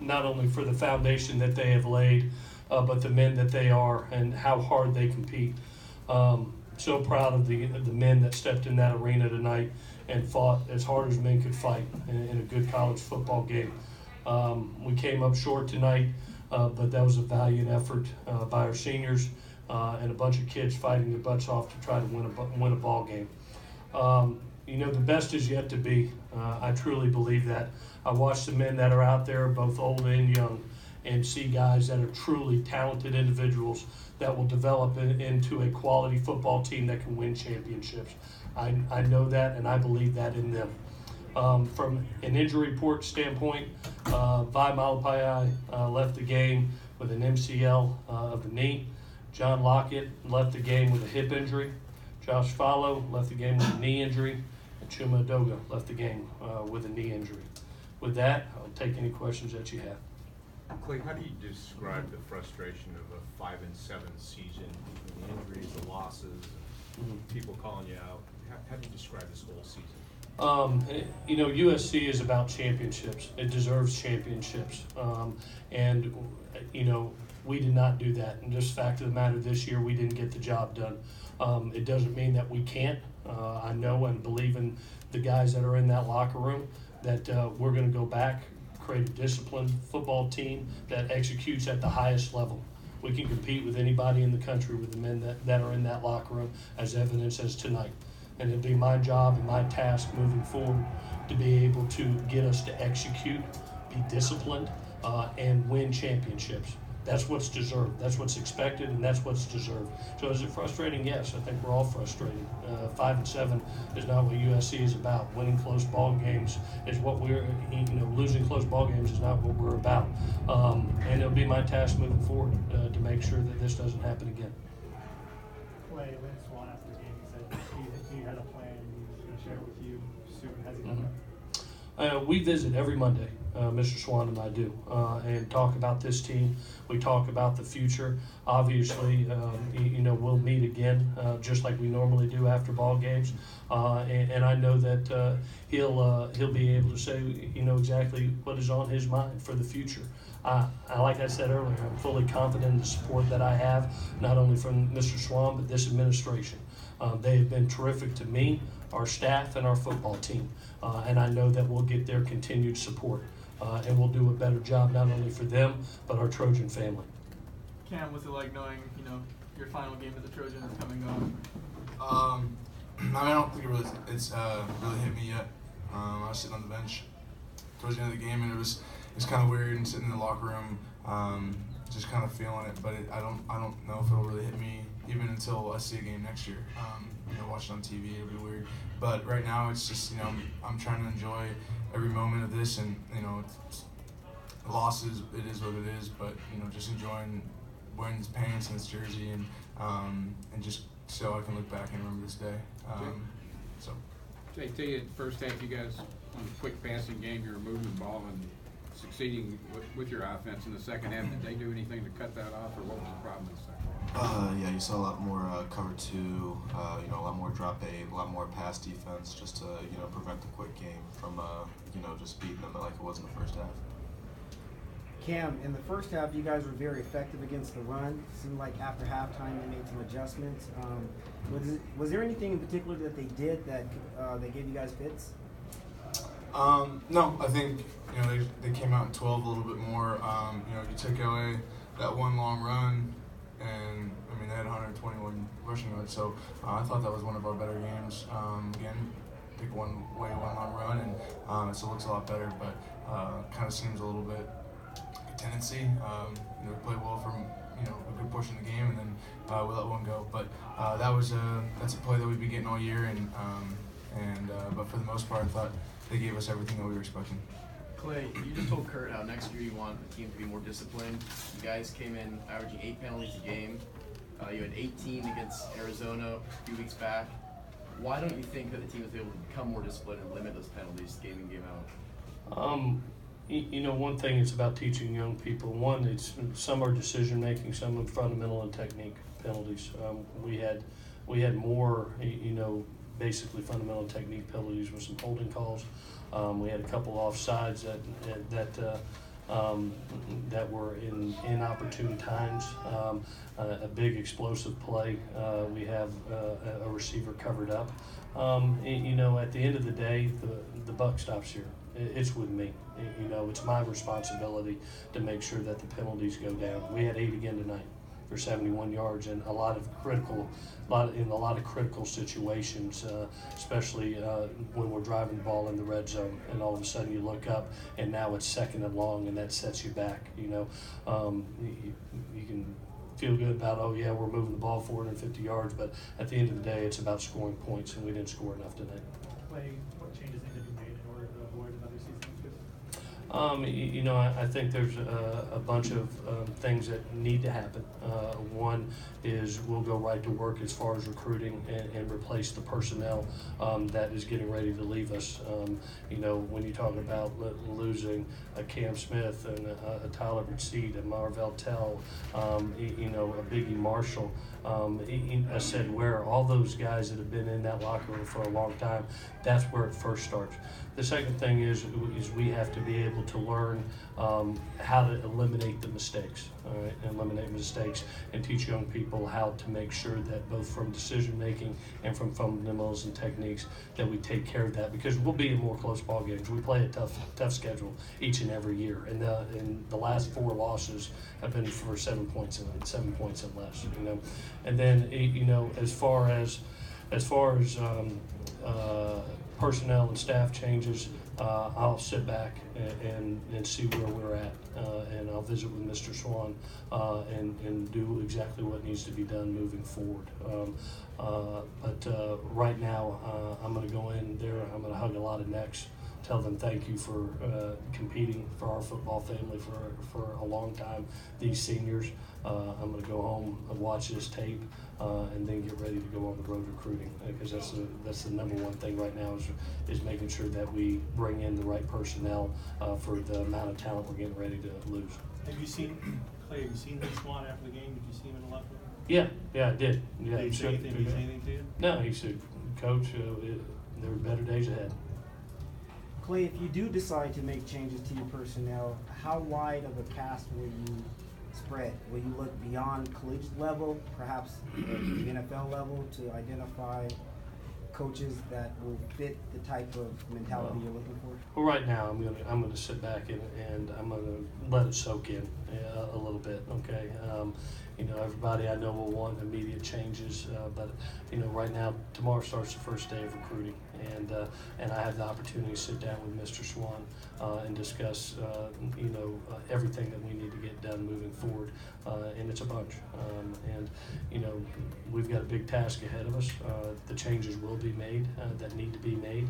not only for the foundation that they have laid, but the men that they are and how hard they compete. So proud of the men that stepped in that arena tonight and fought as hard as men could fight in a good college football game. We came up short tonight, but that was a valiant effort by our seniors and a bunch of kids fighting their butts off to try to win a ball game. The best is yet to be. I truly believe that. I watch the men that are out there, both old and young, and see guys that are truly talented individuals that will develop into a quality football team that can win championships. I know that, and I believe that in them. From an injury report standpoint, Vi Malapai left the game with an MCL of the knee. John Lockett left the game with a hip injury. Josh Fallow left the game with a knee injury. And Chuma Doga left the game with a knee injury. With that, I'll take any questions that you have. Clay, how do you describe the frustration of a 5-7 season, the injuries, the losses, people calling you out? How do you describe this whole season? USC is about championships. It deserves championships. We did not do that. And just the fact of the matter, this year we didn't get the job done. It doesn't mean that we can't. I know and believe in the guys that are in that locker room that we're going to go back, create a disciplined football team that executes at the highest level. We can compete with anybody in the country with the men that are in that locker room, as evidence as tonight. And it'll be my job and my task moving forward to be able to get us to execute, be disciplined, and win championships. That's what's deserved. That's what's expected, and that's what's deserved. So is it frustrating? Yes, I think we're all frustrated. 5-7 is not what USC is about. Winning close ball games is what we're, losing close ball games is not what we're about. And it'll be my task moving forward to make sure that this doesn't happen again. Clay, Lynn Swan after the game, he said he had a plan and he was going to share it with you soon. Has he done that? We visit every Monday, Mr. Swan and I do, and talk about this team. We talk about the future. Obviously, we'll meet again, just like we normally do after ball games. And I know that he'll be able to say, exactly what is on his mind for the future. Like I said earlier, I'm fully confident in the support that I have, not only from Mr. Swan, but this administration. They have been terrific to me, our staff, and our football team. And I know that we'll get their continued support. And we'll do a better job not only for them, but our Trojan family. Cam, what's it like knowing, your final game as a Trojan is coming up? I don't think it's really hit me yet. I was sitting on the bench towards the end of the game, and it was kind of weird and sitting in the locker room, just kind of feeling it. But I don't know if it'll really hit me even until I see a game next year. Watch it on TV, it'll be weird. But right now, it's just I'm trying to enjoy every moment of this, and it's losses, it is what it is. But just enjoying wearing his pants and his jersey, and just so I can look back and remember this day. Jay, tell you, first half you guys on a quick passing game, you were moving the ball and succeeding with your offense. In the second half, did they do anything to cut that off, or what was the problem in the second half? Yeah, you saw a lot more cover two, a lot more drop eight, a lot more pass defense, just to prevent the quick game from just beating them like it was in the first half. Cam, in the first half, you guys were very effective against the run. It seemed like after halftime they made some adjustments. Was there anything in particular that they did that they gave you guys fits? No, I think they came out in 12 a little bit more. You took away that one long run, and they had 121 rushing yards. So I thought that was one of our better games. Again, take one long run, and so it looks a lot better. But kind of seems a little bit like a tendency. We played well from a good portion of the game, and then we let one go. But that's a play that we've been getting all year, but for the most part, I thought they gave us everything that we were expecting. Clay, you just told Kurt how next year you want the team to be more disciplined. You guys came in averaging 8 penalties a game. You had 18 against Arizona a few weeks back. Why don't you think that the team is able to become more disciplined and limit those penalties game in, game out? One thing it's about teaching young people. One, it's some are decision making, some are fundamental and technique penalties. We had more, basically fundamental technique penalties with some holding calls. We had a couple offsides that that were in inopportune times. A big explosive play. We have a receiver covered up. You know, at the end of the day, the buck stops here. It's with me. You know, it's my responsibility to make sure that the penalties go down. We had 8 again tonight for 71 yards, and in a lot of critical situations, especially when we're driving the ball in the red zone, and all of a sudden you look up, and now it's 2nd and long, and that sets you back. You know, you can feel good about, oh yeah, we're moving the ball 450 yards, but at the end of the day, it's about scoring points, and we didn't score enough tonight. Clay, what changes need to be made in order to avoid another season like this? You know, I think there's a bunch of things that need to happen. One is we'll go right to work as far as recruiting and replace the personnel that is getting ready to leave us. You know, when you talk about losing a Cam Smith and a Tyler Reed, a Marvell Tell, you know, a Biggie Marshall, I said where all those guys that have been in that locker room for a long time, that's where it first starts. The second thing is we have to be able to learn how to eliminate the mistakes, all right? Eliminate mistakes and teach young people how to make sure that both from decision making and from fundamentals and techniques that we take care of that, because we'll be in more close ball games. We play a tough schedule each and every year, and the last 4 losses have been for 7 points and less. You know, and then you know, as far as personnel and staff changes, I'll sit back and see where we're at, and I'll visit with Mr. Swan and do exactly what needs to be done moving forward. But right now, I'm going to go in there, I'm going to hug a lot of necks, tell them thank you for competing for our football family for a long time, these seniors. I'm going to go home and watch this tape and then get ready to go on the road recruiting, because that's the number one thing right now is making sure that we bring in the right personnel for the amount of talent we're getting ready to lose. Have you seen Clay? Have you seen the Swan after the game? Did you see him in the locker room? Yeah, I did. Yeah, Did he say anything? Did he say anything to you? No, he said, Coach, there are better days ahead. Clay, if you do decide to make changes to your personnel, how wide of a cast will you spread? Will you look beyond collegiate level, perhaps the NFL level, to identify coaches that will fit the type of mentality you're looking for? Well, right now I'm gonna sit back and I'm gonna let it soak in a little bit. Okay, you know, everybody I know will want immediate changes, but you know, right now tomorrow starts the first day of recruiting, and I have the opportunity to sit down with Mr. Swan and discuss you know, everything that we need to get done moving forward, and it's a bunch, and you know, we've got a big task ahead of us. The changes will be made that need to be made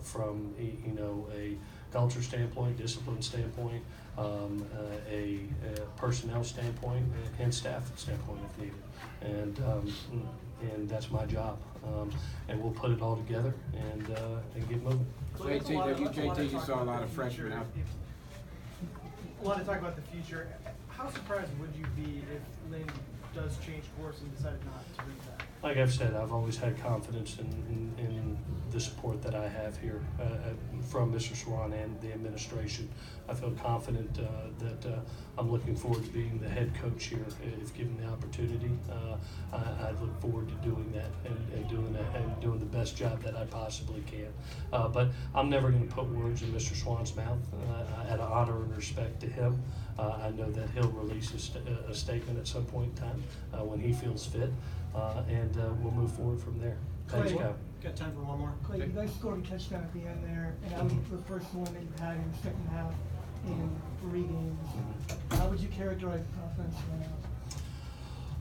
from you know, a culture standpoint, discipline standpoint, a personnel standpoint, and staff standpoint if needed, and that's my job, and we'll put it all together and get moving. JT, you saw a lot of freshmen out. A lot of talk about the future. How surprised would you be if Lynn does change course and decided not to read that? Like I've said, I've always had confidence in the support that I have here from Mr. Swan and the administration. I feel confident that I'm looking forward to being the head coach here if given the opportunity. I look forward to doing that and doing the best job that I possibly can. But I'm never going to put words in Mr. Swan's mouth. Out of honor and respect to him, I know that he'll release a statement at some point in time when he feels fit, and we'll move forward from there. Thanks, Kyle. Got time for one more? Clay, you guys scored a touchdown at the end there, and that was the first one that you had in the second half in 3 games. How would you characterize the offense right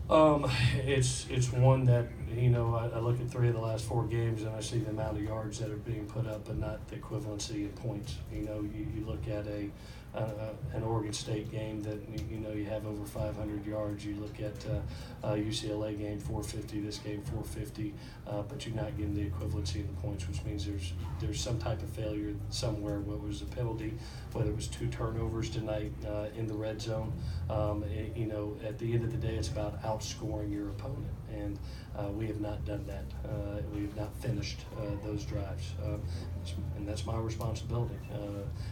now? It's one that, you know, I look at 3 of the last 4 games and I see the amount of yards that are being put up, but not the equivalency in points. You know, you look at an Oregon State game that, you know, you have over 500 yards. You look at UCLA game 450, this game 450, but you're not getting the equivalency in the points, which means there's some type of failure somewhere, whether it was a penalty, whether it was 2 turnovers tonight in the red zone. You know, at the end of the day, it's about outscoring your opponent, and we have not done that. We have not finished those drives, and that's my responsibility.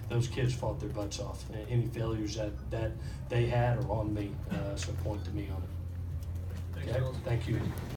Those kids fought their butts off. off. Any failures that they had are on me, so point to me on it. Okay, thank you.